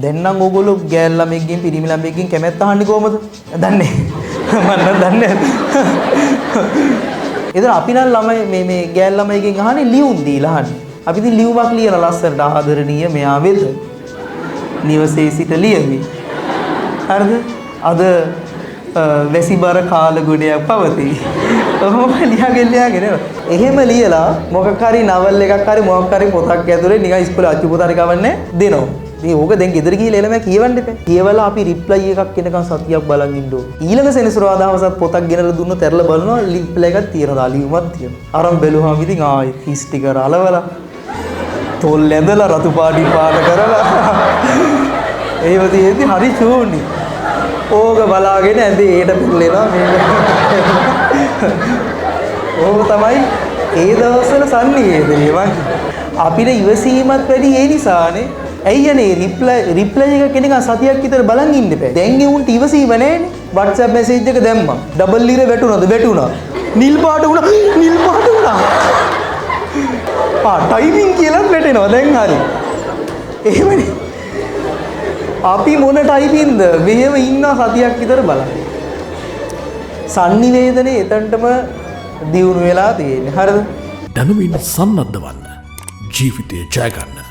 දැන් නම් ඕගොල්ලෝ ගෑල් ළමෙක්ගෙන් පිරිමි ළමෙක්ගෙන් කැමැත්ත අහන්නේ කොහමද? දන්නේ. මම දන්නේ. ඉතින් අපි නම් ළමයි මේ ගෑල් ළමයිගෙන් අහන්නේ ලියුම් දීලා අහන්නේ. අපි ඉතින් ලියුමක් ලියලා ලස්සනට ආදරණීය මෙයා වෙත. නිවසේ සිට ලියමි. හරිද? අද වැසිබර කාල ගුණයක් පවතී. ඔහොම ලියාගෙන එහෙම ලියලා මොකක් හරි නවල් එකක් හරි මොකක් හරි පොතක් ඇතුලේ නිකන් ඉස්කෝලේ අච්චු පොත හරි කවන්නේ දෙනවා. ඉතින් ඕක දැන් ගෙදර ගිහලා එළම කියවන්න එපා. කියවලා අපි රිප්ලයි එකක් එනකන් සතියක් බලන් ඉන්න ඕනේ. ඊළඟ සෙනසුරාදා දවසත් පොතක් ගෙනලා දුන්නොත් ඇරලා බලනවා රිප්ලයි එකක් තියෙනවා. ලියුමක් තියෙනවා. අරන් බැලුවාම ඉතින් ආයි හිස් ටික රලවලා තොල් ඇඳලා රතු පාටි පාට කරලා ඒව තියෙද්දි හරි ෂූනි. ඕක බලාගෙන ඇඳේ ඒට පිරලෙනවා මේක. ඕක තමයි ඒ දවස්වල සංනිවේදනය වගේ. අපිට ඉවසීමත් වැඩි ඒ නිසානේ. ඇයි අනේ රිප්ලයි එක කෙනෙක් සතියක් විතර බලන් ඉන්න බෑ. දැන් ඒ උන්ට ඉවසීම නැහැනේ. WhatsApp message එක දැම්මා. ඩබල් ඉර වැටුණාද? වැටුණා. නිල් පාට වුණා. ටයිමින් කියලා වැටෙනවා දැන් හරි. එහෙමනේ. අපි මොන ටයිපින්ද මෙහෙම ඉන්න සතියක් විතර බලන්න. සංනිවේදනයේ එතනටම දියුණු වෙලා තියෙන්නේ. හරිද? දැනුමින් සන්නද්ධ වන්න. ජීවිතය ජය ගන්න.